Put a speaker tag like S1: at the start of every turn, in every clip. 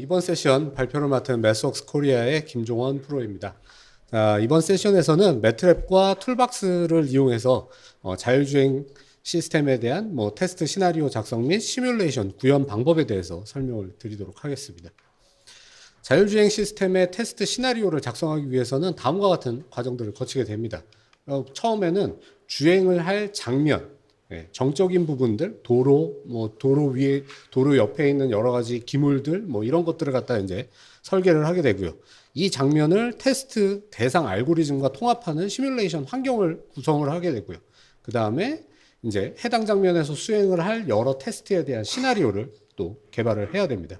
S1: 이번 세션 발표를 맡은 매스웍스 코리아의 김종원 프로입니다. 이번 세션에서는 매트랩과 툴박스를 이용해서 자율주행 시스템에 대한 테스트 시나리오 작성 및 시뮬레이션 구현 방법에 대해서 설명을 드리도록 하겠습니다. 자율주행 시스템의 테스트 시나리오를 작성하기 위해서는 다음과 같은 과정들을 거치게 됩니다. 처음에는 주행을 할 장면, 정적인 부분들, 도로 위에, 도로 옆에 있는 여러 가지 기물들, 이런 것들을 갖다 이제 설계를 하게 되고요. 이 장면을 테스트 대상 알고리즘과 통합하는 시뮬레이션 환경을 구성을 하게 되고요. 그 다음에 이제 해당 장면에서 수행을 할 여러 테스트에 대한 시나리오를 또 개발을 해야 됩니다.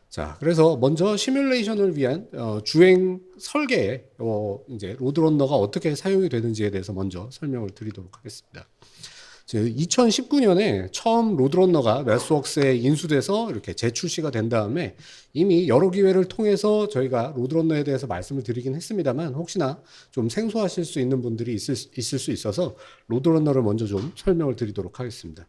S1: 자, 그래서 먼저 시뮬레이션을 위한 주행 설계에 이제 로드런너가 어떻게 사용이 되는지에 대해서 먼저 설명을 드리도록 하겠습니다. 2019년에 처음 로드런너가 매스웍스에 인수돼서 이렇게 재출시가 된 다음에 이미 여러 기회를 통해서 저희가 로드런너에 대해서 말씀을 드리긴 했습니다만 혹시나 좀 생소하실 수 있는 분들이 있을 수 있어서 로드런너를 먼저 좀 설명을 드리도록 하겠습니다.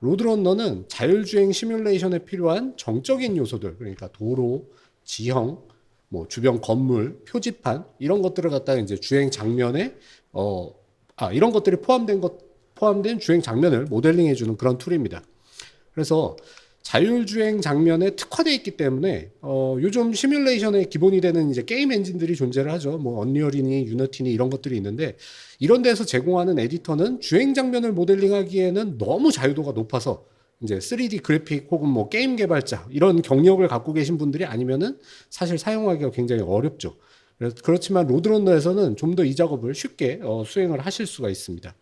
S1: 로드런너는 자율주행 시뮬레이션에 필요한 정적인 요소들, 그러니까 도로, 지형, 주변 건물, 표지판 이런 것들을 갖다가 이제 주행 장면에 이런 것들이 포함된 주행 장면을 모델링해 주는 그런 툴입니다. 그래서 자율주행 장면에 특화되어 있기 때문에 요즘 시뮬레이션의 기본이 되는 이제 게임 엔진들이 존재를 하죠. 언리얼이니 유니티니 이런 것들이 있는데 이런 데서 제공하는 에디터는 주행 장면을 모델링하기에는 너무 자유도가 높아서 이제 3D 그래픽 혹은 게임 개발자 이런 경력을 갖고 계신 분들이 아니면은 사실 사용하기가 굉장히 어렵죠. 그렇지만 로드런너에서는 좀 더 이 작업을 쉽게 수행을 하실 수가 있습니다.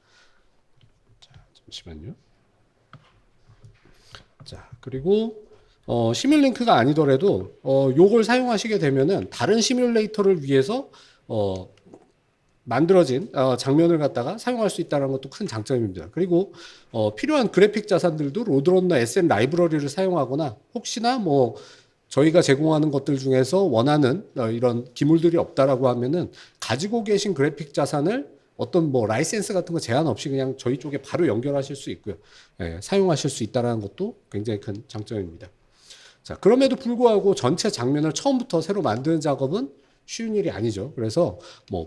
S1: 잠시만요. 자, 그리고 시뮬링크가 아니더라도 요걸 사용하시게 되면은 다른 시뮬레이터를 위해서 만들어진 장면을 갖다가 사용할 수 있다는 것도 큰 장점입니다. 그리고 필요한 그래픽 자산들도 로드런너 SM 라이브러리를 사용하거나 혹시나 저희가 제공하는 것들 중에서 원하는 이런 기물들이 없다라고 하면은 가지고 계신 그래픽 자산을 어떤 라이센스 같은 거 제한 없이 그냥 저희 쪽에 바로 연결하실 수 있고요. 사용하실 수 있다는 것도 굉장히 큰 장점입니다. 자, 그럼에도 불구하고 전체 장면을 처음부터 새로 만드는 작업은 쉬운 일이 아니죠. 그래서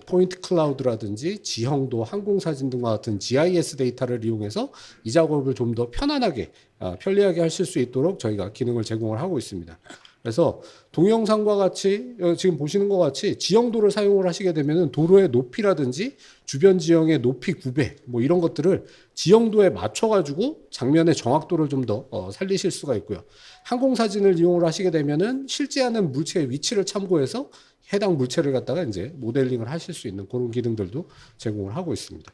S1: 포인트 클라우드라든지 지형도, 항공사진 등과 같은 GIS 데이터를 이용해서 이 작업을 좀 더 편안하게, 편리하게 하실 수 있도록 저희가 기능을 제공을 하고 있습니다. 그래서 동영상과 같이 지금 보시는 것 같이 지형도를 사용을 하시게 되면 도로의 높이라든지 주변 지형의 높이 구배 이런 것들을 지형도에 맞춰가지고 장면의 정확도를 좀 더 살리실 수가 있고요. 항공사진을 이용을 하시게 되면은 실제하는 물체의 위치를 참고해서 해당 물체를 갖다가 이제 모델링을 하실 수 있는 그런 기능들도 제공을 하고 있습니다.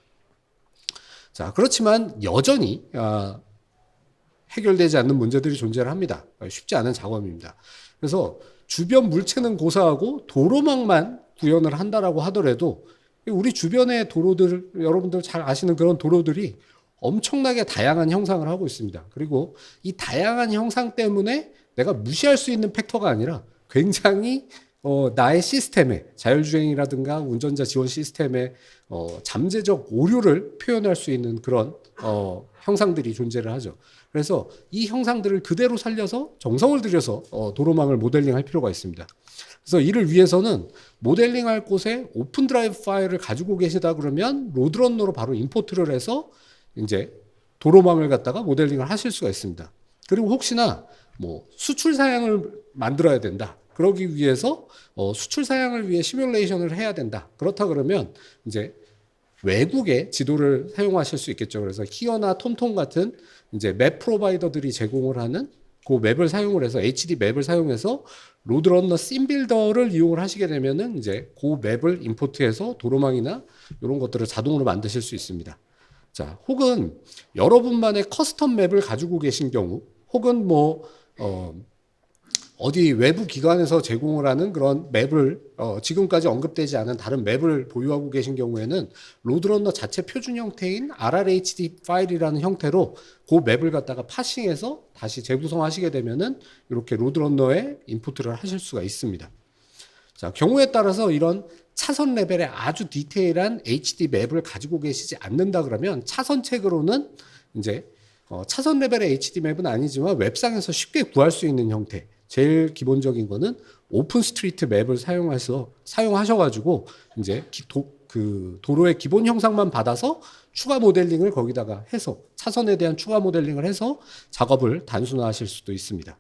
S1: 자, 그렇지만 여전히 해결되지 않는 문제들이 존재를 합니다. 쉽지 않은 작업입니다. 그래서 주변 물체는 고사하고 도로망만 구현을 한다라고 하더라도 우리 주변의 도로들, 여러분들 잘 아시는 그런 도로들이 엄청나게 다양한 형상을 하고 있습니다. 그리고 이 다양한 형상 때문에 내가 무시할 수 있는 팩터가 아니라 굉장히 나의 시스템에 자율주행이라든가 운전자 지원 시스템에 잠재적 오류를 표현할 수 있는 그런 형상들이 존재를 하죠. 그래서 이 형상들을 그대로 살려서 정성을 들여서 도로망을 모델링할 필요가 있습니다. 그래서 이를 위해서는 모델링할 곳에 오픈 드라이브 파일을 가지고 계시다 그러면 로드런너로 바로 임포트를 해서 이제 도로망을 갖다가 모델링을 하실 수가 있습니다. 그리고 혹시나 수출 사양을 만들어야 된다. 그러기 위해서 수출 사양을 위해 시뮬레이션을 해야 된다. 그렇다 그러면 이제 외국의 지도를 사용하실 수 있겠죠. 그래서 히어나 톰톰 같은 이제 맵 프로바이더들이 제공을 하는 그 맵을 사용을 해서 HD 맵을 사용해서 로드런너 씬빌더를 이용을 하시게 되면은 이제 그 맵을 임포트해서 도로망이나 이런 것들을 자동으로 만드실 수 있습니다. 자, 혹은 여러분만의 커스텀 맵을 가지고 계신 경우, 혹은 어디 외부 기관에서 제공을 하는 그런 맵을 지금까지 언급되지 않은 다른 맵을 보유하고 계신 경우에는 로드런너 자체 표준 형태인 RRHD 파일이라는 형태로 그 맵을 갖다가 파싱해서 다시 재구성하시게 되면은 이렇게 로드런너에 인풋을 하실 수가 있습니다. 자, 경우에 따라서 이런 차선 레벨의 아주 디테일한 HD 맵을 가지고 계시지 않는다 그러면 차선책으로는 이제 차선 레벨의 HD 맵은 아니지만 웹상에서 쉽게 구할 수 있는 형태, 제일 기본적인 거는 오픈 스트리트 맵을 사용하셔가지고 이제 도로의 기본 형상만 받아서 추가 모델링을 거기다가 해서 차선에 대한 추가 모델링을 해서 작업을 단순화하실 수도 있습니다.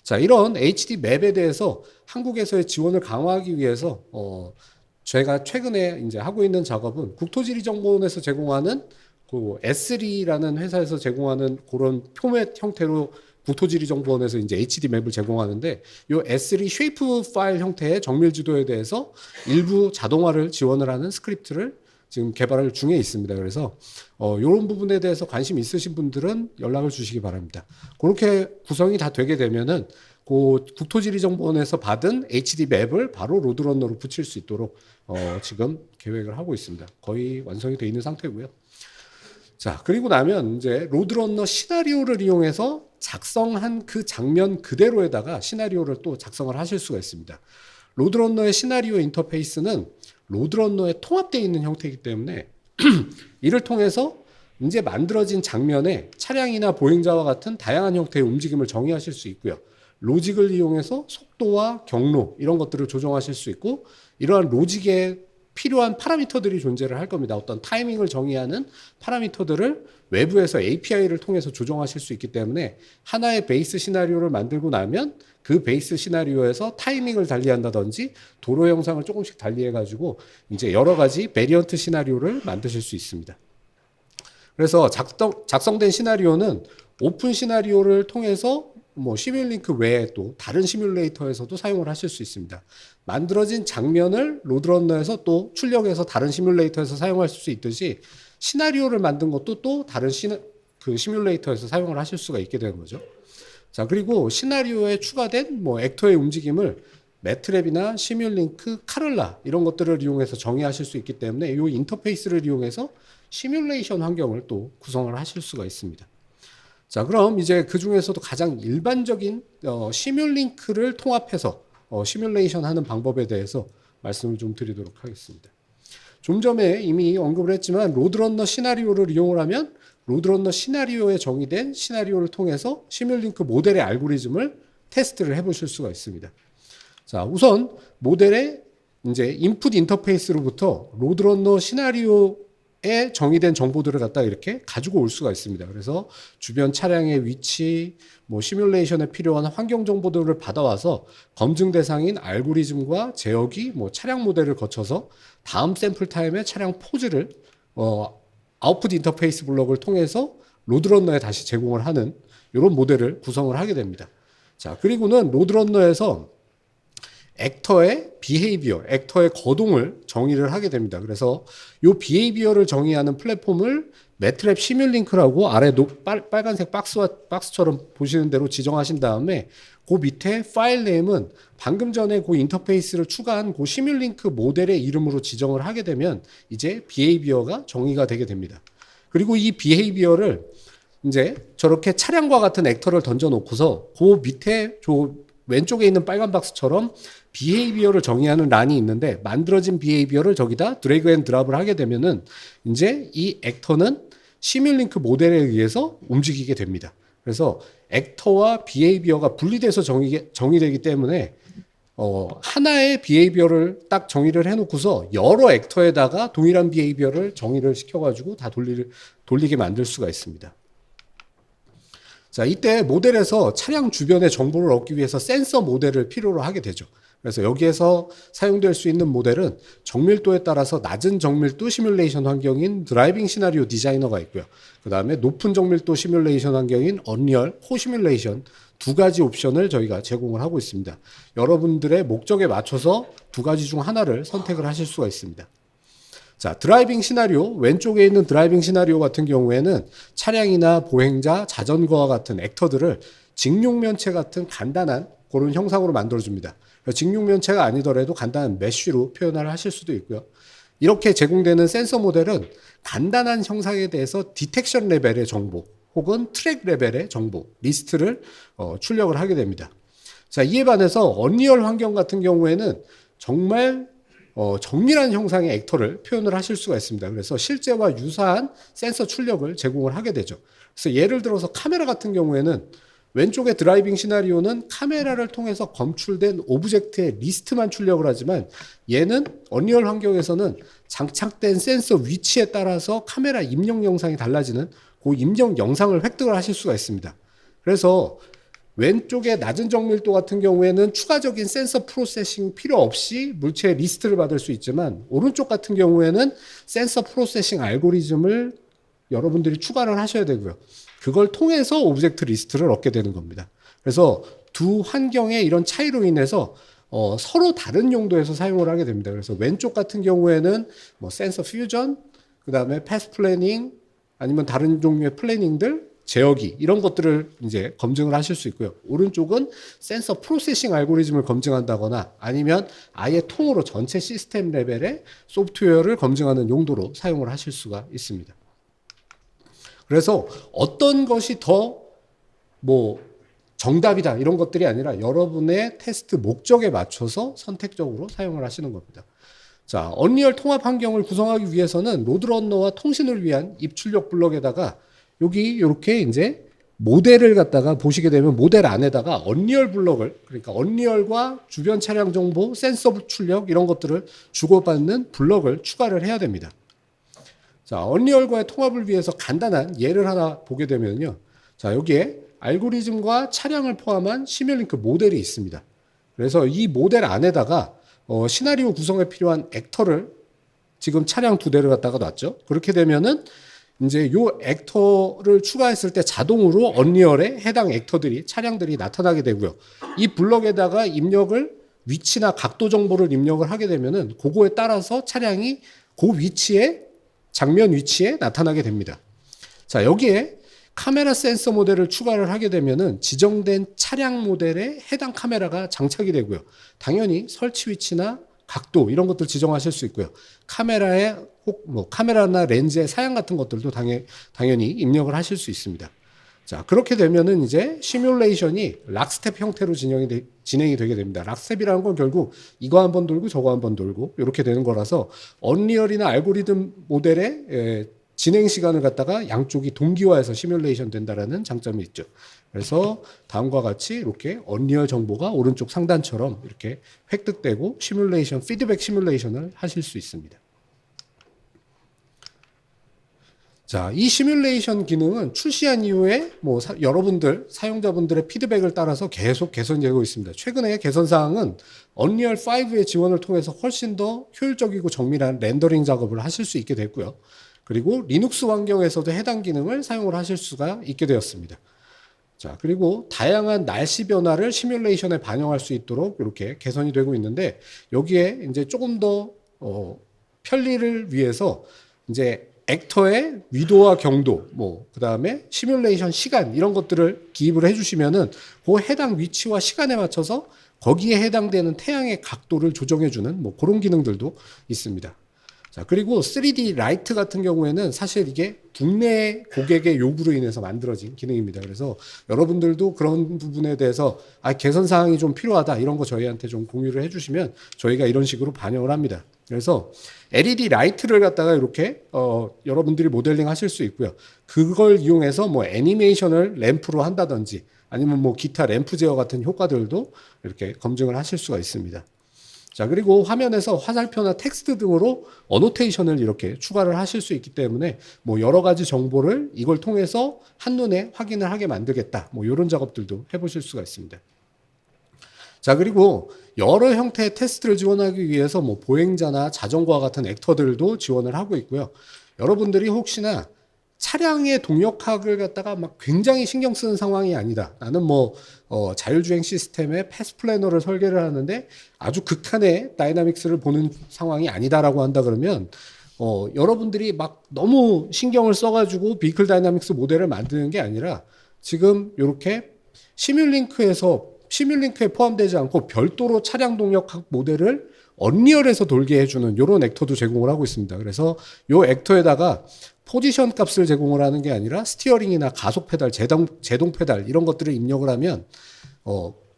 S1: 자, 이런 HD 맵에 대해서 한국에서의 지원을 강화하기 위해서 제가 최근에 이제 하고 있는 작업은 국토지리정보원에서 제공하는 그 S3라는 회사에서 제공하는 그런 포맷 형태로 국토지리정보원에서 이제 HD 맵을 제공하는데 이 S3 쉐이프 파일 형태의 정밀 지도에 대해서 일부 자동화를 지원을 하는 스크립트를 지금 개발 중에 있습니다. 그래서 이런 부분에 대해서 관심 있으신 분들은 연락을 주시기 바랍니다. 그렇게 구성이 다 되게 되면은 그 국토지리정보원에서 받은 HD 맵을 바로 로드런너로 붙일 수 있도록 지금 계획을 하고 있습니다. 거의 완성이 되어 있는 상태고요. 자, 그리고 나면 이제 로드런너 시나리오를 이용해서 작성한 그 장면 그대로에다가 시나리오를 또 작성을 하실 수가 있습니다. 로드런너의 시나리오 인터페이스는 로드런너에 통합되어 있는 형태이기 때문에 이를 통해서 이제 만들어진 장면에 차량이나 보행자와 같은 다양한 형태의 움직임을 정의하실 수 있고요. 로직을 이용해서 속도와 경로 이런 것들을 조정하실 수 있고 이러한 로직에 필요한 파라미터들이 존재를 할 겁니다. 어떤 타이밍을 정의하는 파라미터들을 외부에서 API를 통해서 조정하실 수 있기 때문에 하나의 베이스 시나리오를 만들고 나면 그 베이스 시나리오에서 타이밍을 달리한다든지 도로 형상을 조금씩 달리해가지고 이제 여러 가지 베리언트 시나리오를 만드실 수 있습니다. 그래서 작성된 시나리오는 오픈 시나리오를 통해서 뭐 시뮬링크 외에 또 다른 시뮬레이터에서도 사용을 하실 수 있습니다. 만들어진 장면을 로드런너에서 또 출력해서 다른 시뮬레이터에서 사용할 수 있듯이 시나리오를 만든 것도 또 다른 시뮬레이터에서 사용을 하실 수가 있게 되는 거죠. 자, 그리고 시나리오에 추가된 뭐 액터의 움직임을 매트랩이나 시뮬링크, 카를라 이런 것들을 이용해서 정의하실 수 있기 때문에 이 인터페이스를 이용해서 시뮬레이션 환경을 또 구성을 하실 수가 있습니다. 자, 그럼 이제 그 중에서도 가장 일반적인 시뮬링크를 통합해서 시뮬레이션 하는 방법에 대해서 말씀을 좀 드리도록 하겠습니다. 좀 전에 이미 언급을 했지만 로드런너 시나리오를 이용을 하면 로드런너 시나리오에 정의된 시나리오를 통해서 시뮬링크 모델의 알고리즘을 테스트를 해보실 수가 있습니다. 자, 우선 모델의 이제 인풋 인터페이스로부터 로드런너 시나리오에 정의된 정보들을 갖다 이렇게 가지고 올 수가 있습니다. 그래서 주변 차량의 위치, 뭐 시뮬레이션에 필요한 환경 정보들을 받아와서 검증 대상인 알고리즘과 제어기, 뭐 차량 모델을 거쳐서 다음 샘플 타임에 차량 포즈를 아웃풋 인터페이스 블록을 통해서 로드런너에 다시 제공을 하는 이런 모델을 구성을 하게 됩니다. 자, 그리고는 로드런너에서 액터의 비헤이비어, 액터의 거동을 정의를 하게 됩니다. 그래서 이 비헤이비어를 정의하는 플랫폼을 매트랩 시뮬링크라고 아래 빨간색 박스처럼 보시는 대로 지정하신 다음에 그 밑에 파일 네임은 방금 전에 그 인터페이스를 추가한 그 시뮬링크 모델의 이름으로 지정을 하게 되면 이제 비헤이비어가 정의가 되게 됩니다. 그리고 이 비헤이비어를 이제 저렇게 차량과 같은 액터를 던져 놓고서 그 밑에 저 왼쪽에 있는 빨간 박스처럼 비헤이비어를 정의하는 란이 있는데 만들어진 비헤이비어를 저기다 드래그 앤 드랍을 하게 되면은 이제 이 액터는 시뮬링크 모델에 의해서 움직이게 됩니다. 그래서 액터와 비헤이비어가 분리돼서 정의되기 때문에 하나의 비헤이비어를 딱 정의를 해놓고서 여러 액터에다가 동일한 비헤이비어를 정의를 시켜가지고 다 돌리게 만들 수가 있습니다. 자, 이때 모델에서 차량 주변의 정보를 얻기 위해서 센서 모델을 필요로 하게 되죠. 그래서 여기에서 사용될 수 있는 모델은 정밀도에 따라서 낮은 정밀도 시뮬레이션 환경인 드라이빙 시나리오 디자이너가 있고요. 그 다음에 높은 정밀도 시뮬레이션 환경인 언리얼 코 시뮬레이션 두 가지 옵션을 저희가 제공을 하고 있습니다. 여러분들의 목적에 맞춰서 두 가지 중 하나를 선택을 하실 수가 있습니다. 자, 드라이빙 시나리오, 왼쪽에 있는 드라이빙 시나리오 같은 경우에는 차량이나 보행자, 자전거와 같은 액터들을 직육면체 같은 간단한 그런 형상으로 만들어줍니다. 직육면체가 아니더라도 간단한 메쉬로 표현을 하실 수도 있고요. 이렇게 제공되는 센서 모델은 간단한 형상에 대해서 디텍션 레벨의 정보 혹은 트랙 레벨의 정보, 리스트를 출력을 하게 됩니다. 자, 이에 반해서 언리얼 환경 같은 경우에는 정말 정밀한 형상의 액터를 표현을 하실 수가 있습니다. 그래서 실제와 유사한 센서 출력을 제공을 하게 되죠. 그래서 예를 들어서 카메라 같은 경우에는 왼쪽의 드라이빙 시나리오는 카메라를 통해서 검출된 오브젝트의 리스트만 출력을 하지만 얘는 언리얼 환경에서는 장착된 센서 위치에 따라서 카메라 입력 영상이 달라지는 그 입력 영상을 획득을 하실 수가 있습니다. 그래서 왼쪽의 낮은 정밀도 같은 경우에는 추가적인 센서 프로세싱 필요 없이 물체의 리스트를 받을 수 있지만 오른쪽 같은 경우에는 센서 프로세싱 알고리즘을 여러분들이 추가를 하셔야 되고요. 그걸 통해서 오브젝트 리스트를 얻게 되는 겁니다. 그래서 두 환경의 이런 차이로 인해서 서로 다른 용도에서 사용을 하게 됩니다. 그래서 왼쪽 같은 경우에는 뭐 센서 퓨전, 그 다음에 패스 플래닝, 아니면 다른 종류의 플래닝들, 제어기 이런 것들을 이제 검증을 하실 수 있고요. 오른쪽은 센서 프로세싱 알고리즘을 검증한다거나 아니면 아예 통으로 전체 시스템 레벨의 소프트웨어를 검증하는 용도로 사용을 하실 수가 있습니다. 그래서 어떤 것이 더 뭐 정답이다 이런 것들이 아니라 여러분의 테스트 목적에 맞춰서 선택적으로 사용을 하시는 겁니다. 자, 언리얼 통합 환경을 구성하기 위해서는 로드런너와 통신을 위한 입출력 블럭에다가 여기 이렇게 이제 모델을 갖다가 보시게 되면 모델 안에다가 언리얼 블럭을, 그러니까 언리얼과 주변 차량 정보, 센서 출력 이런 것들을 주고받는 블럭을 추가를 해야 됩니다. 자, 언리얼과의 통합을 위해서 간단한 예를 하나 보게 되면요. 자, 여기에 알고리즘과 차량을 포함한 시뮬링크 모델이 있습니다. 그래서 이 모델 안에다가 시나리오 구성에 필요한 액터를 지금 차량 두 대를 갖다가 놨죠. 그렇게 되면은 이제 요 액터를 추가했을 때 자동으로 언리얼에 해당 액터들이 차량들이 나타나게 되고요. 이 블럭에다가 입력을 위치나 각도 정보를 입력을 하게 되면은 그거에 따라서 차량이 그 위치에 장면 위치에 나타나게 됩니다. 자, 여기에 카메라 센서 모델을 추가를 하게 되면은 지정된 차량 모델에 해당 카메라가 장착이 되고요. 당연히 설치 위치나 각도 이런 것들 지정하실 수 있고요. 카메라의 카메라나 렌즈의 사양 같은 것들도 당연히 입력을 하실 수 있습니다. 자, 그렇게 되면은 이제 시뮬레이션이 락스텝 형태로 진행이 되게 됩니다. 락스텝이라는 건 결국 이거 한번 돌고 저거 한번 돌고 이렇게 되는 거라서 언리얼이나 알고리즘 모델의 진행 시간을 갖다가 양쪽이 동기화해서 시뮬레이션 된다라는 장점이 있죠. 그래서 다음과 같이 이렇게 언리얼 정보가 오른쪽 상단처럼 이렇게 획득되고 시뮬레이션, 피드백 시뮬레이션을 하실 수 있습니다. 자, 이 시뮬레이션 기능은 출시한 이후에 여러분들 사용자분들의 피드백을 따라서 계속 개선되고 있습니다. 최근에 개선 사항은 언리얼 5의 지원을 통해서 훨씬 더 효율적이고 정밀한 렌더링 작업을 하실 수 있게 됐고요. 그리고 리눅스 환경에서도 해당 기능을 사용을 하실 수가 있게 되었습니다. 자, 그리고 다양한 날씨 변화를 시뮬레이션에 반영할 수 있도록 이렇게 개선이 되고 있는데 여기에 이제 조금 더 편리를 위해서 이제 액터의 위도와 경도, 그다음에 시뮬레이션 시간 이런 것들을 기입을 해주시면은 그 해당 위치와 시간에 맞춰서 거기에 해당되는 태양의 각도를 조정해주는 그런 기능들도 있습니다. 자, 그리고 3D 라이트 같은 경우에는 사실 이게 국내 고객의 요구로 인해서 만들어진 기능입니다. 그래서 여러분들도 그런 부분에 대해서 개선 사항이 좀 필요하다 이런 거 저희한테 좀 공유를 해주시면 저희가 이런 식으로 반영을 합니다. 그래서 LED 라이트를 갖다가 이렇게 여러분들이 모델링 하실 수 있고요. 그걸 이용해서 애니메이션을 램프로 한다든지 아니면 기타 램프 제어 같은 효과들도 이렇게 검증을 하실 수가 있습니다. 자, 그리고 화면에서 화살표나 텍스트 등으로 어노테이션을 이렇게 추가를 하실 수 있기 때문에 여러 가지 정보를 이걸 통해서 한눈에 확인을 하게 만들겠다. 이런 작업들도 해보실 수가 있습니다. 자, 그리고 여러 형태의 테스트를 지원하기 위해서 보행자나 자전거와 같은 액터들도 지원을 하고 있고요. 여러분들이 혹시나 차량의 동력학을 갖다가 굉장히 신경 쓰는 상황이 아니다. 나는 자율주행 시스템에 패스 플래너를 설계를 하는데 아주 극한의 다이나믹스를 보는 상황이 아니다라고 한다 그러면 여러분들이 너무 신경을 써가지고 비클 다이나믹스 모델을 만드는 게 아니라 지금 이렇게 시뮬링크에 포함되지 않고 별도로 차량 동력학 모델을 언리얼에서 돌게 해주는 이런 액터도 제공을 하고 있습니다. 그래서 이 액터에다가 포지션 값을 제공을 하는 게 아니라 스티어링이나 가속 페달, 제동 페달 이런 것들을 입력을 하면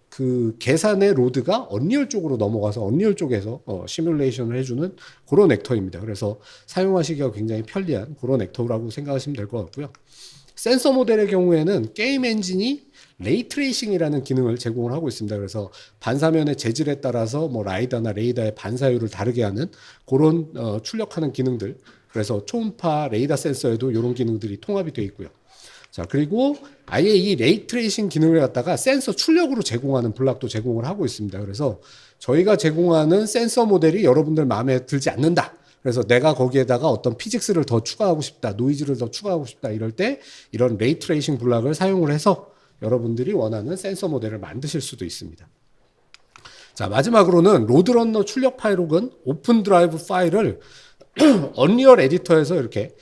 S1: 그 계산의 로드가 언리얼 쪽으로 넘어가서 언리얼 쪽에서 시뮬레이션을 해주는 그런 액터입니다. 그래서 사용하시기가 굉장히 편리한 그런 액터라고 생각하시면 될 것 같고요. 센서 모델의 경우에는 게임 엔진이 레이 트레이싱이라는 기능을 제공을 하고 있습니다. 그래서 반사면의 재질에 따라서 뭐 라이다나 레이더의 반사율을 다르게 하는 그런 출력하는 기능들. 그래서 초음파 레이더 센서에도 이런 기능들이 통합이 되어 있고요. 자, 그리고 아예 이 레이 트레이싱 기능을 갖다가 센서 출력으로 제공하는 블락도 제공을 하고 있습니다. 그래서 저희가 제공하는 센서 모델이 여러분들 마음에 들지 않는다. 그래서 내가 거기에다가 어떤 피직스를 더 추가하고 싶다, 노이즈를 더 추가하고 싶다 이럴 때 이런 레이 트레이싱 블락을 사용을 해서 여러분들이 원하는 센서 모델을 만드실 수도 있습니다. 자, 마지막으로는 로드런너 출력 파일록은 오픈 드라이브 파일을 언리얼 에디터에서 이렇게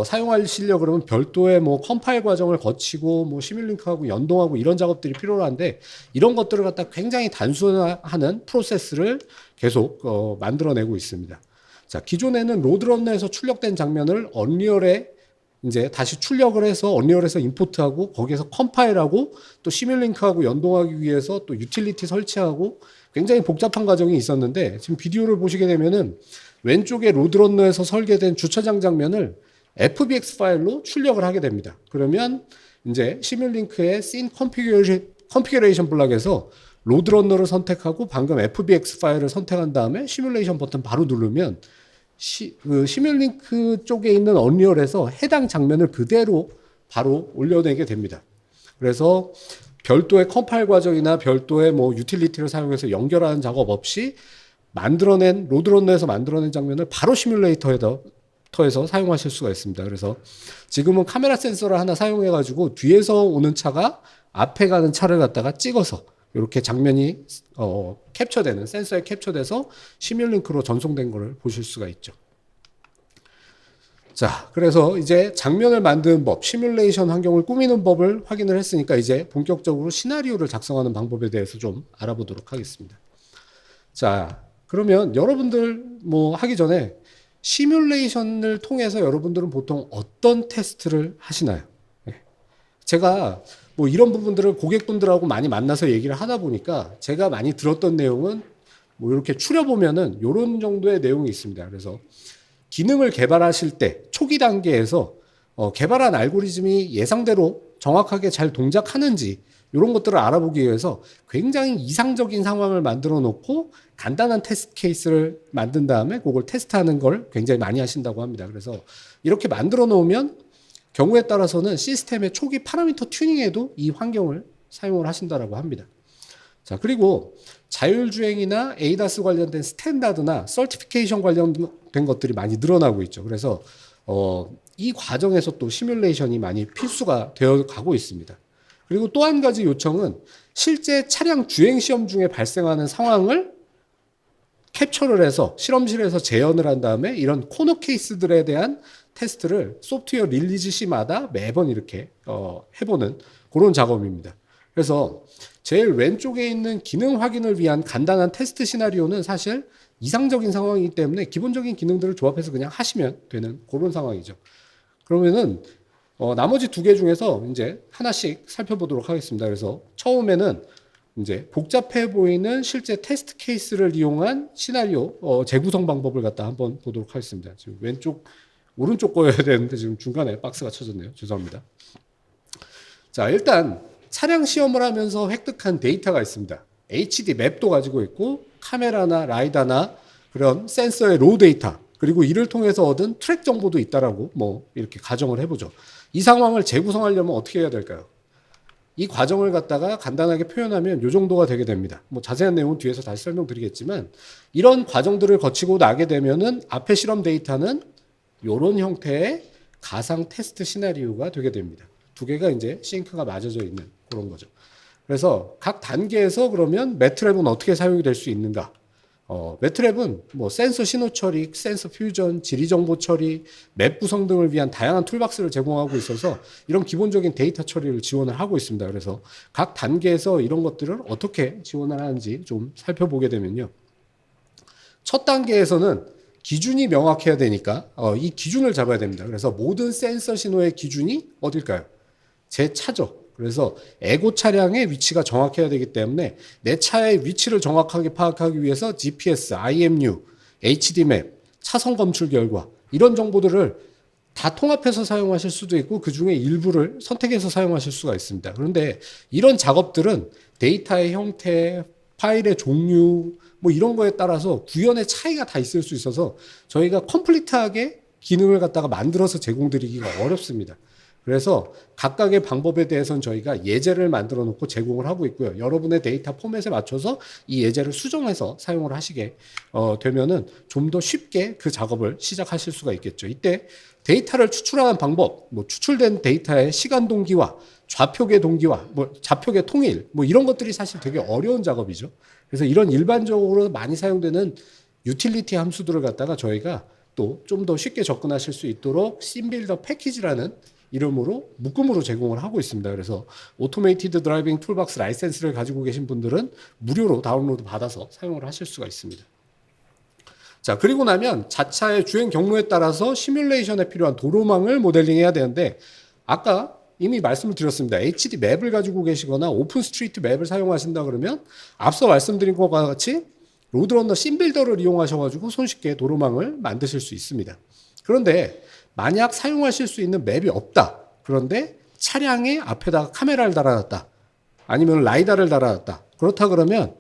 S1: 사용하시려고 그러면 별도의 뭐 컴파일 과정을 거치고 뭐 시뮬링크하고 연동하고 이런 작업들이 필요한데 이런 것들을 갖다 굉장히 단순화하는 프로세스를 계속 만들어내고 있습니다. 자, 기존에는 로드런너에서 출력된 장면을 언리얼에 이제 다시 출력을 해서 언리얼에서 임포트하고 거기에서 컴파일하고 또 시뮬링크하고 연동하기 위해서 또 유틸리티 설치하고 굉장히 복잡한 과정이 있었는데 지금 비디오를 보시게 되면은 왼쪽에 로드런너에서 설계된 주차장 장면을 FBX 파일로 출력을 하게 됩니다. 그러면 이제 시뮬링크의 씬 컨피규레이션 블락에서 로드런너를 선택하고 방금 FBX 파일을 선택한 다음에 시뮬레이션 버튼 바로 누르면 시뮬링크 쪽에 있는 언리얼에서 해당 장면을 그대로 바로 올려내게 됩니다. 그래서 별도의 컴파일 과정이나 별도의 뭐 유틸리티를 사용해서 연결하는 작업 없이 로드런너에서 만들어낸 장면을 바로 시뮬레이터에서 사용하실 수가 있습니다. 그래서 지금은 카메라 센서를 하나 사용해가지고 뒤에서 오는 차가 앞에 가는 차를 갖다가 찍어서 이렇게 장면이 캡처되는 센서에 캡처돼서 시뮬링크로 전송된 것을 보실 수가 있죠. 자, 그래서 이제 장면을 만드는 법, 시뮬레이션 환경을 꾸미는 법을 확인을 했으니까 이제 본격적으로 시나리오를 작성하는 방법에 대해서 좀 알아보도록 하겠습니다. 자, 그러면 여러분들 뭐 하기 전에 시뮬레이션을 통해서 여러분들은 보통 어떤 테스트를 하시나요? 제가 뭐 이런 부분들을 고객분들하고 많이 만나서 얘기를 하다 보니까 제가 많이 들었던 내용은 뭐 이렇게 추려보면은 이런 정도의 내용이 있습니다. 그래서 기능을 개발하실 때 초기 단계에서 개발한 알고리즘이 예상대로 정확하게 잘 동작하는지 이런 것들을 알아보기 위해서 굉장히 이상적인 상황을 만들어 놓고 간단한 테스트 케이스를 만든 다음에 그걸 테스트하는 걸 굉장히 많이 하신다고 합니다. 그래서 이렇게 만들어 놓으면 경우에 따라서는 시스템의 초기 파라미터 튜닝에도 이 환경을 사용을 하신다고 합니다. 자, 그리고 자율주행이나 ADAS 관련된 스탠다드나 서티피케이션 관련된 것들이 많이 늘어나고 있죠. 그래서 이 과정에서 또 시뮬레이션이 많이 필수가 되어 가고 있습니다. 그리고 또 한 가지 요청은 실제 차량 주행 시험 중에 발생하는 상황을 캡처를 해서 실험실에서 재현을 한 다음에 이런 코너 케이스들에 대한 테스트를 소프트웨어 릴리즈 시마다 매번 이렇게 해보는 그런 작업입니다. 그래서 제일 왼쪽에 있는 기능 확인을 위한 간단한 테스트 시나리오는 사실 이상적인 상황이기 때문에 기본적인 기능들을 조합해서 그냥 하시면 되는 그런 상황이죠. 그러면은 나머지 두 개 중에서 이제 하나씩 살펴보도록 하겠습니다. 그래서 처음에는 이제 복잡해 보이는 실제 테스트 케이스를 이용한 시나리오 재구성 방법을 갖다 한번 보도록 하겠습니다. 지금 오른쪽 거여야 되는데 지금 중간에 박스가 쳐졌네요. 죄송합니다. 자, 일단 차량 시험을 하면서 획득한 데이터가 있습니다. HD 맵도 가지고 있고 카메라나 라이다나 그런 센서의 로우 데이터 그리고 이를 통해서 얻은 트랙 정보도 있다라고 뭐 이렇게 가정을 해보죠. 이 상황을 재구성하려면 어떻게 해야 될까요? 이 과정을 갖다가 간단하게 표현하면 이 정도가 되게 됩니다. 뭐 자세한 내용은 뒤에서 다시 설명드리겠지만 이런 과정들을 거치고 나게 되면은 앞에 실험 데이터는 이런 형태의 가상 테스트 시나리오가 되게 됩니다. 두 개가 이제 싱크가 맞아져 있는 그런 거죠. 그래서 각 단계에서 그러면 매트랩은 어떻게 사용이 될 수 있는가? 매트랩은 뭐 센서 신호 처리, 센서 퓨전, 지리 정보 처리, 맵 구성 등을 위한 다양한 툴박스를 제공하고 있어서 이런 기본적인 데이터 처리를 지원을 하고 있습니다. 그래서 각 단계에서 이런 것들을 어떻게 지원을 하는지 좀 살펴보게 되면요. 첫 단계에서는 기준이 명확해야 되니까 이 기준을 잡아야 됩니다. 그래서 모든 센서 신호의 기준이 어딜까요? 제 차죠. 그래서 에고 차량의 위치가 정확해야 되기 때문에 내 차의 위치를 정확하게 파악하기 위해서 GPS, IMU, HD맵, 차선 검출 결과 이런 정보들을 다 통합해서 사용하실 수도 있고 그 중에 일부를 선택해서 사용하실 수가 있습니다. 그런데 이런 작업들은 데이터의 형태, 파일의 종류 뭐 이런 거에 따라서 구현의 차이가 다 있을 수 있어서 저희가 컴플리트하게 기능을 갖다가 만들어서 제공드리기가 어렵습니다. 그래서 각각의 방법에 대해서는 저희가 예제를 만들어 놓고 제공을 하고 있고요. 여러분의 데이터 포맷에 맞춰서 이 예제를 수정해서 사용을 하시게 되면은 좀 더 쉽게 그 작업을 시작하실 수가 있겠죠. 이때 데이터를 추출하는 방법, 뭐 추출된 데이터의 시간 동기화, 좌표계 동기화, 뭐 좌표계 통일, 뭐 이런 것들이 사실 되게 어려운 작업이죠. 그래서 이런 일반적으로 많이 사용되는 유틸리티 함수들을 갖다가 저희가 또 좀 더 쉽게 접근하실 수 있도록 씬빌더 패키지라는 이름으로 묶음으로 제공을 하고 있습니다. 그래서 오토메이티드 드라이빙 툴박스 라이센스를 가지고 계신 분들은 무료로 다운로드 받아서 사용을 하실 수가 있습니다. 자, 그리고 나면 자차의 주행 경로에 따라서 시뮬레이션에 필요한 도로망을 모델링해야 되는데 아까 이미 말씀을 드렸습니다. HD 맵을 가지고 계시거나 오픈 스트리트 맵을 사용하신다 그러면 앞서 말씀드린 것과 같이 로드런너 씬빌더를 이용하셔가지고 손쉽게 도로망을 만드실 수 있습니다. 그런데 만약 사용하실 수 있는 맵이 없다. 그런데 차량의 앞에다가 카메라를 달아놨다. 아니면 라이다를 달아놨다. 그렇다 그러면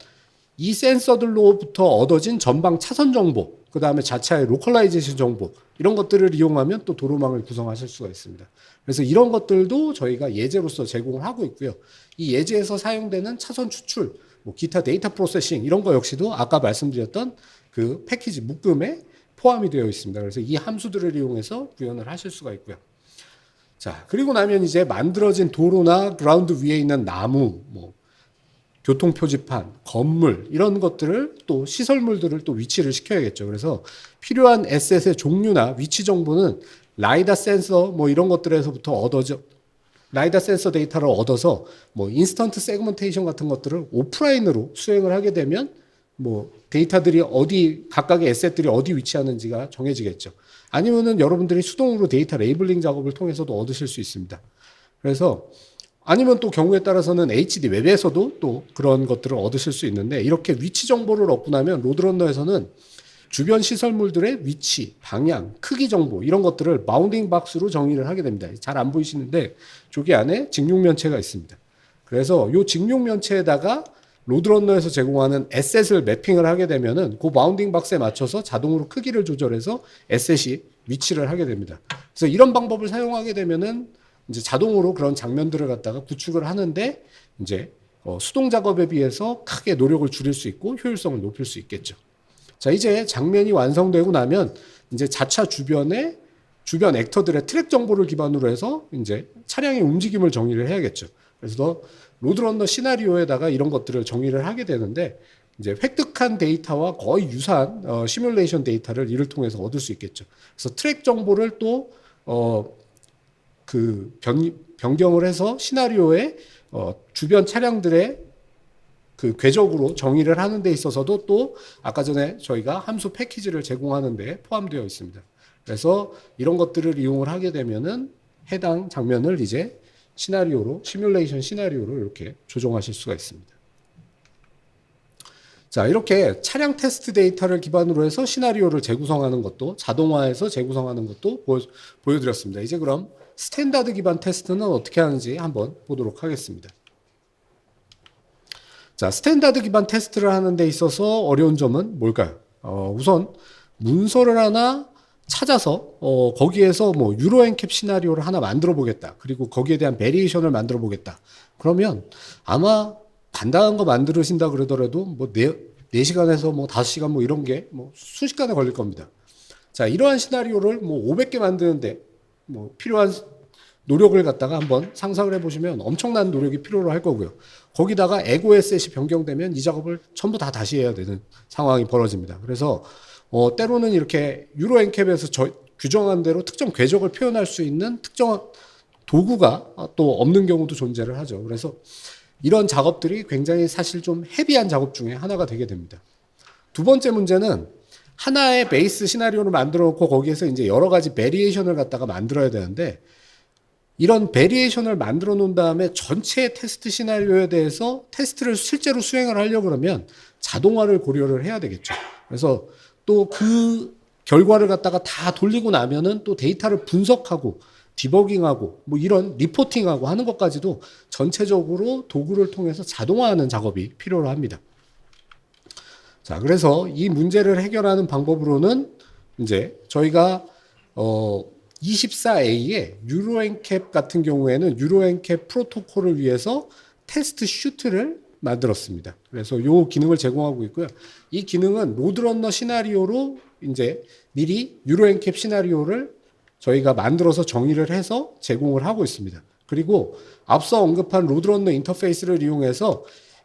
S1: 이 센서들로부터 얻어진 전방 차선 정보, 그 다음에 자차의 로컬라이제이션 정보, 이런 것들을 이용하면 또 도로망을 구성하실 수가 있습니다. 그래서 이런 것들도 저희가 예제로서 제공을 하고 있고요. 이 예제에서 사용되는 차선 추출, 뭐 기타 데이터 프로세싱, 이런 거 역시도 아까 말씀드렸던 그 패키지 묶음에 포함이 되어 있습니다. 그래서 이 함수들을 이용해서 구현을 하실 수가 있고요. 자, 그리고 나면 이제 만들어진 도로나 그라운드 위에 있는 나무, 뭐 교통 표지판, 건물 이런 것들을 또 시설물들을 또 위치를 시켜야겠죠. 그래서 필요한 에셋의 종류나 위치 정보는 라이다 센서 뭐 이런 것들에서부터 얻어져 라이다 센서 데이터를 얻어서 뭐 인스턴트 세그먼테이션 같은 것들을 오프라인으로 수행을 하게 되면 뭐 데이터들이 어디 각각의 에셋들이 어디 위치하는지가 정해지겠죠. 아니면은 여러분들이 수동으로 데이터 레이블링 작업을 통해서도 얻으실 수 있습니다. 그래서 아니면 또 경우에 따라서는 HD 웹에서도 또 그런 것들을 얻으실 수 있는데 이렇게 위치 정보를 얻고 나면 로드런너에서는 주변 시설물들의 위치, 방향, 크기 정보 이런 것들을 바운딩 박스로 정의를 하게 됩니다. 잘 안 보이시는데 저기 안에 직육면체가 있습니다. 그래서 이 직육면체에다가 로드런너에서 제공하는 에셋을 매핑을 하게 되면은 그 바운딩 박스에 맞춰서 자동으로 크기를 조절해서 에셋이 위치를 하게 됩니다. 그래서 이런 방법을 사용하게 되면은 이제 자동으로 그런 장면들을 갖다가 구축을 하는데 이제 수동 작업에 비해서 크게 노력을 줄일 수 있고 효율성을 높일 수 있겠죠. 자, 이제 장면이 완성되고 나면 이제 자차 주변에 주변 액터들의 트랙 정보를 기반으로 해서 이제 차량의 움직임을 정의를 해야겠죠. 그래서 로드런너 시나리오에다가 이런 것들을 정의를 하게 되는데 이제 획득한 데이터와 거의 유사한 시뮬레이션 데이터를 이를 통해서 얻을 수 있겠죠. 그래서 트랙 정보를 또 변경을 해서 시나리오에 주변 차량들의 그 궤적으로 정의를 하는 데 있어서도 또 아까 전에 저희가 함수 패키지를 제공하는 데 포함되어 있습니다. 그래서 이런 것들을 이용을 하게 되면은 해당 장면을 이제 시뮬레이션 시나리오로 이렇게 조정하실 수가 있습니다. 자, 이렇게 차량 테스트 데이터를 기반으로 해서 시나리오를 재구성하는 것도 자동화해서 재구성하는 것도 보여드렸습니다. 이제 그럼 스탠다드 기반 테스트는 어떻게 하는지 한번 보도록 하겠습니다. 자, 스탠다드 기반 테스트를 하는 데 있어서 어려운 점은 뭘까요? 우선 문서를 하나 찾아서 거기에서 뭐 유로 엔캡 시나리오를 하나 만들어 보겠다. 그리고 거기에 대한 베리에이션을 만들어 보겠다. 그러면 아마 간단한 거 만들으신다 그러더라도 뭐 4시간에서 뭐 5시간 뭐 이런 게 뭐 순식간에 걸릴 겁니다. 자, 이러한 시나리오를 뭐 500개 만드는데 뭐 필요한 노력을 갖다가 한번 상상을 해보시면 엄청난 노력이 필요로 할 거고요. 거기다가 에고 에셋이 변경되면 이 작업을 전부 다 다시 해야 되는 상황이 벌어집니다. 그래서 때로는 이렇게 유로 엔캡에서 규정한 대로 특정 궤적을 표현할 수 있는 특정한 도구가 또 없는 경우도 존재를 하죠. 그래서 이런 작업들이 굉장히 사실 좀 헤비한 작업 중에 하나가 되게 됩니다. 두 번째 문제는 하나의 베이스 시나리오를 만들어 놓고 거기에서 이제 여러 가지 베리에이션을 갖다가 만들어야 되는데 이런 베리에이션을 만들어 놓은 다음에 전체 테스트 시나리오에 대해서 테스트를 실제로 수행을 하려고 그러면 자동화를 고려를 해야 되겠죠. 그래서 또 그 결과를 갖다가 다 돌리고 나면은 또 데이터를 분석하고 디버깅하고 뭐 이런 리포팅하고 하는 것까지도 전체적으로 도구를 통해서 자동화하는 작업이 필요로 합니다. 자, 그래서 이 문제를 해결하는 방법으로는 이제 저희가 24A의 유로엔캡 같은 경우에는 유로엔캡 프로토콜을 위해서 테스트 슈트를 만들었습니다. 그래서 이 기능을 제공하고 있고요. 이 기능은 로드런너 시나리오로 이제 미리 유로엔캡 시나리오를 저희가 만들어서 정의를 해서 제공을 하고 있습니다. 그리고 앞서 언급한 로드런너 인터페이스를 이용해서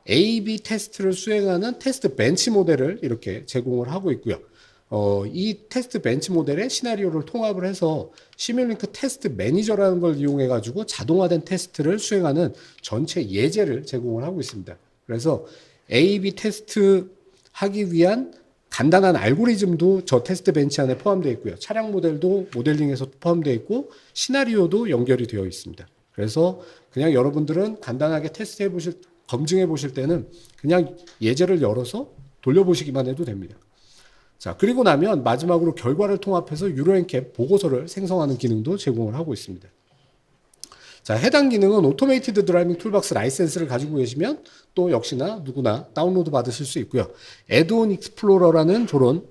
S1: A/B 테스트를 수행하는 테스트 벤치 모델을 이렇게 제공을 하고 있고요. 이 테스트 벤치 모델의 시나리오를 통합을 해서 시뮬링크 테스트 매니저라는 걸 이용해 가지고 자동화된 테스트를 수행하는 전체 예제를 제공을 하고 있습니다. 그래서 A/B 테스트 하기 위한 간단한 알고리즘도 저 테스트 벤치 안에 포함되어 있고요. 차량 모델도 모델링에서 포함되어 있고 시나리오도 연결이 되어 있습니다. 그래서 그냥 여러분들은 간단하게 테스트해 보실, 검증해 보실 때는 그냥 예제를 열어서 돌려보시기만 해도 됩니다. 자, 그리고 나면 마지막으로 결과를 통합해서 유로엔캡 보고서를 생성하는 기능도 제공을 하고 있습니다. 자, 해당 기능은 오토메이티드 드라이빙 툴박스 라이센스를 가지고 계시면 또 역시나 누구나 다운로드 받으실 수 있고요. 애드온 익스플로러라는 저런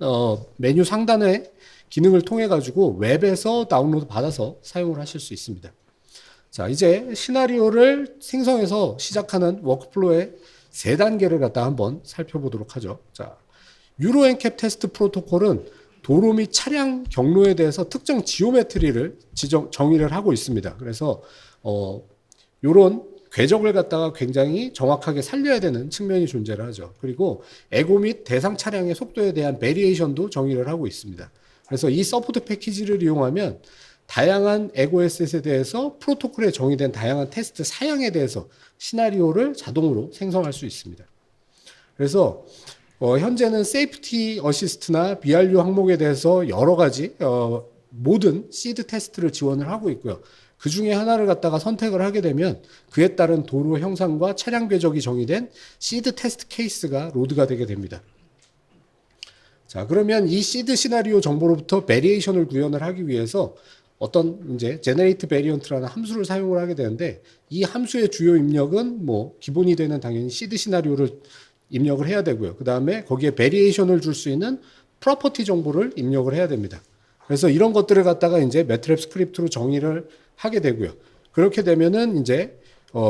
S1: 메뉴 상단의 기능을 통해 가지고 웹에서 다운로드 받아서 사용을 하실 수 있습니다. 자, 이제 시나리오를 생성해서 시작하는 워크플로우의 3단계를 갖다 한번 살펴보도록 하죠. 자, 유로엔캡 테스트 프로토콜은 도로 및 차량 경로에 대해서 특정 지오메트리를 정의를 하고 있습니다. 그래서 요런 궤적을 갖다가 굉장히 정확하게 살려야 되는 측면이 존재를 하죠. 그리고 에고 및 대상 차량의 속도에 대한 베리에이션도 정의를 하고 있습니다. 그래서 이 서포트 패키지를 이용하면 다양한 에고 에셋에 대해서 프로토콜에 정의된 다양한 테스트 사양에 대해서 시나리오를 자동으로 생성할 수 있습니다. 그래서 현재는 세이프티 어시스트나 BRU 항목에 대해서 여러 가지 모든 시드 테스트를 지원을 하고 있고요. 그 중에 하나를 갖다가 선택을 하게 되면 그에 따른 도로 형상과 차량 궤적이 정의된 시드 테스트 케이스가 로드가 되게 됩니다. 자, 그러면 이 시드 시나리오 정보로부터 베리에이션을 구현을 하기 위해서 어떤 이제 제너레이트 베리언트라는 함수를 사용을 하게 되는데 이 함수의 주요 입력은 뭐 기본이 되는 당연히 시드 시나리오를 입력을 해야 되고요. 그 다음에 거기에 베리에이션을 줄 수 있는 프로퍼티 정보를 입력을 해야 됩니다. 그래서 이런 것들을 갖다가 이제 매트랩 스크립트로 정의를 하게 되고요. 그렇게 되면은 이제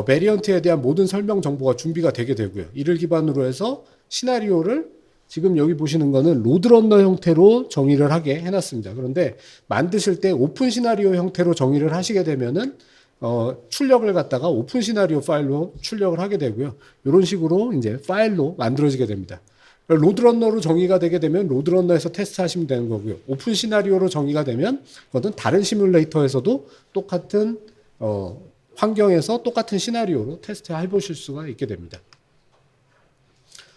S1: 베리언트에 대한 모든 설명 정보가 준비가 되게 되고요. 이를 기반으로 해서 시나리오를 지금 여기 보시는 거는 로드런너 형태로 정의를 하게 해놨습니다. 그런데 만드실 때 오픈 시나리오 형태로 정의를 하시게 되면은 출력을 갖다가 오픈 시나리오 파일로 출력을 하게 되고요. 이런 식으로 이제 파일로 만들어지게 됩니다. 로드런너로 정의가 되게 되면 로드런너에서 테스트 하시면 되는 거고요. 오픈 시나리오로 정의가 되면 그것은 다른 시뮬레이터에서도 똑같은 환경에서 똑같은 시나리오로 테스트 해보실 수가 있게 됩니다.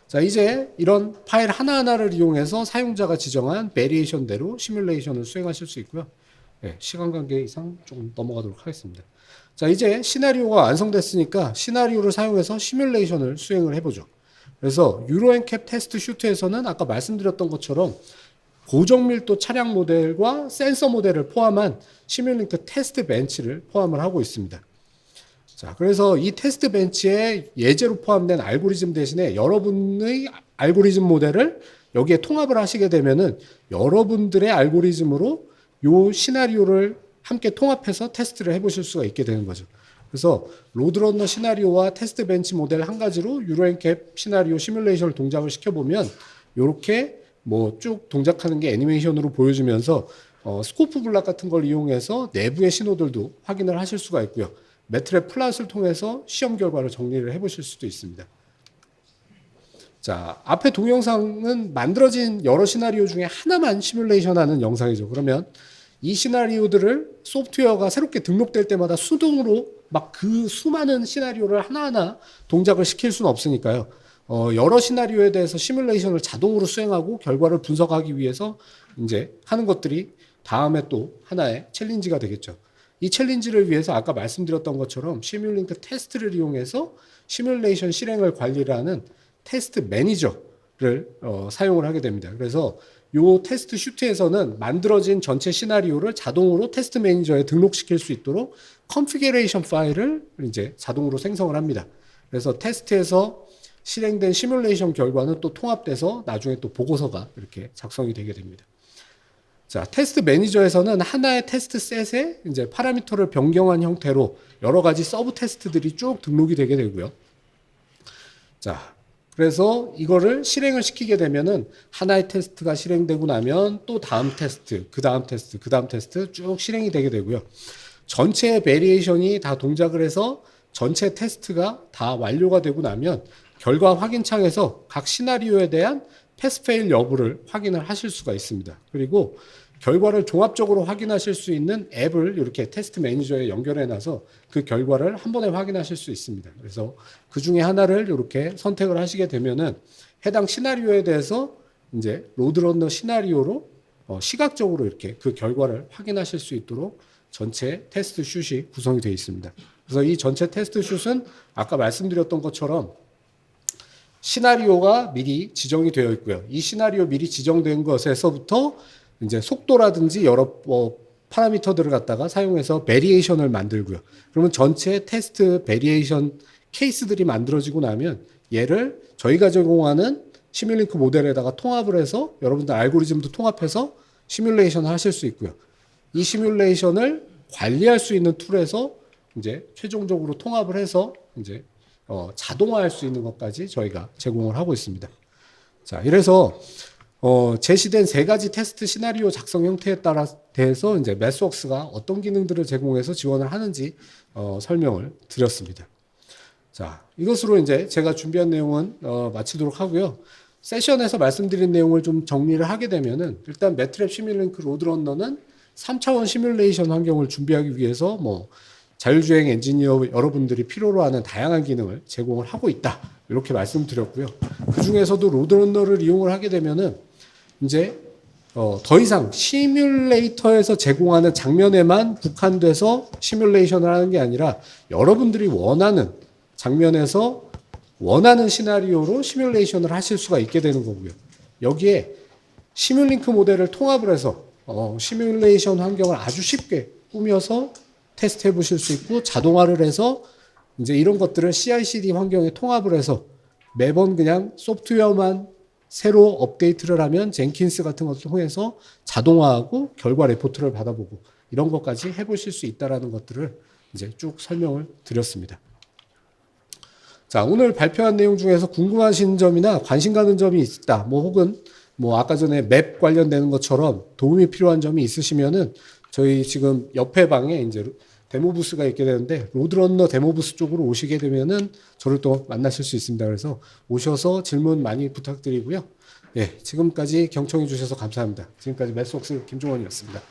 S1: 자, 이제 이런 파일 하나하나를 이용해서 사용자가 지정한 베리에이션대로 시뮬레이션을 수행하실 수 있고요. 네, 시간 관계 이상 조금 넘어가도록 하겠습니다. 자, 이제 시나리오가 완성됐으니까 시나리오를 사용해서 시뮬레이션을 수행을 해보죠. 그래서 유로엔캡 테스트 슈트에서는 아까 말씀드렸던 것처럼 고정밀도 차량 모델과 센서 모델을 포함한 시뮬링크 테스트 벤치를 포함을 하고 있습니다. 자, 그래서 이 테스트 벤치에 예제로 포함된 알고리즘 대신에 여러분의 알고리즘 모델을 여기에 통합을 하시게 되면은 여러분들의 알고리즘으로 요 시나리오를 함께 통합해서 테스트를 해보실 수가 있게 되는 거죠. 그래서 로드런너 시나리오와 테스트 벤치 모델 한 가지로 유로엔캡 시나리오 시뮬레이션을 동작을 시켜보면 이렇게 뭐 쭉 동작하는 게 애니메이션으로 보여주면서 스코프 블락 같은 걸 이용해서 내부의 신호들도 확인을 하실 수가 있고요. 매트랩 플랫을 통해서 시험 결과를 정리를 해보실 수도 있습니다. 자, 앞에 동영상은 만들어진 여러 시나리오 중에 하나만 시뮬레이션하는 영상이죠. 그러면 이 시나리오들을 소프트웨어가 새롭게 등록될 때마다 수동으로 막 그 수많은 시나리오를 하나하나 동작을 시킬 수는 없으니까요. 여러 시나리오에 대해서 시뮬레이션을 자동으로 수행하고 결과를 분석하기 위해서 이제 하는 것들이 다음에 또 하나의 챌린지가 되겠죠. 이 챌린지를 위해서 아까 말씀드렸던 것처럼 시뮬링크 테스트를 이용해서 시뮬레이션 실행을 관리를 하는 테스트 매니저를 사용을 하게 됩니다. 그래서 요 테스트 슈트에서는 만들어진 전체 시나리오를 자동으로 테스트 매니저에 등록시킬 수 있도록 컨피그레이션 파일을 이제 자동으로 생성을 합니다. 그래서 테스트에서 실행된 시뮬레이션 결과는 또 통합돼서 나중에 또 보고서가 이렇게 작성이 되게 됩니다. 자, 테스트 매니저에서는 하나의 테스트 셋에 이제 파라미터를 변경한 형태로 여러 가지 서브 테스트들이 쭉 등록이 되게 되고요. 자, 그래서 이거를 실행을 시키게 되면은 하나의 테스트가 실행되고 나면 또 다음 테스트, 그 다음 테스트, 그 다음 테스트 쭉 실행이 되게 되고요. 전체 베리에이션이 다 동작을 해서 전체 테스트가 다 완료가 되고 나면 결과 확인 창에서 각 시나리오에 대한 패스페일 여부를 확인을 하실 수가 있습니다. 그리고 결과를 종합적으로 확인하실 수 있는 앱을 이렇게 테스트 매니저에 연결해 놔서 그 결과를 한 번에 확인하실 수 있습니다. 그래서 그 중에 하나를 이렇게 선택을 하시게 되면은 해당 시나리오에 대해서 이제 로드런너 시나리오로 시각적으로 이렇게 그 결과를 확인하실 수 있도록 전체 테스트 슛이 구성이 되어 있습니다. 그래서 이 전체 테스트 슛은 아까 말씀드렸던 것처럼 시나리오가 미리 지정이 되어 있고요. 이 시나리오 미리 지정된 것에서부터 이제 속도라든지 여러 파라미터들을 갖다가 사용해서 베리에이션을 만들고요. 그러면 전체 테스트 베리에이션 케이스들이 만들어지고 나면 얘를 저희가 제공하는 시뮬링크 모델에다가 통합을 해서 여러분들 알고리즘도 통합해서 시뮬레이션을 하실 수 있고요. 이 시뮬레이션을 관리할 수 있는 툴에서 이제 최종적으로 통합을 해서 이제 자동화할 수 있는 것까지 저희가 제공을 하고 있습니다. 자, 이래서 제시된 세 가지 테스트 시나리오 작성 형태에 따라 대해서 이제 매스웍스가 어떤 기능들을 제공해서 지원을 하는지 설명을 드렸습니다. 자, 이것으로 이제 제가 준비한 내용은 마치도록 하고요. 세션에서 말씀드린 내용을 좀 정리를 하게 되면은 일단 매트랩 시뮬링크 로드런너는 3차원 시뮬레이션 환경을 준비하기 위해서 뭐 자율주행 엔지니어 여러분들이 필요로 하는 다양한 기능을 제공을 하고 있다. 이렇게 말씀드렸고요. 그 중에서도 로드런너를 이용을 하게 되면은 이제 더 이상 시뮬레이터에서 제공하는 장면에만 국한돼서 시뮬레이션을 하는 게 아니라 여러분들이 원하는 장면에서 원하는 시나리오로 시뮬레이션을 하실 수가 있게 되는 거고요. 여기에 시뮬링크 모델을 통합을 해서 시뮬레이션 환경을 아주 쉽게 꾸며서 테스트해 보실 수 있고 자동화를 해서 이제 이런 것들을 CI/CD 환경에 통합을 해서 매번 그냥 소프트웨어만 새로 업데이트를 하면 젠킨스 같은 것을 통해서 자동화하고 결과 레포트를 받아보고 이런 것까지 해보실 수 있다라는 것들을 이제 쭉 설명을 드렸습니다. 자, 오늘 발표한 내용 중에서 궁금하신 점이나 관심 가는 점이 있다, 뭐 혹은 뭐 아까 전에 맵 관련되는 것처럼 도움이 필요한 점이 있으시면은 저희 지금 옆에 방에 이제 데모 부스가 있게 되는데 로드런너 데모 부스 쪽으로 오시게 되면은 저를 또 만나실 수 있습니다. 그래서 오셔서 질문 많이 부탁드리고요. 예, 지금까지 경청해 주셔서 감사합니다. 지금까지 매스웍스 김종원이었습니다.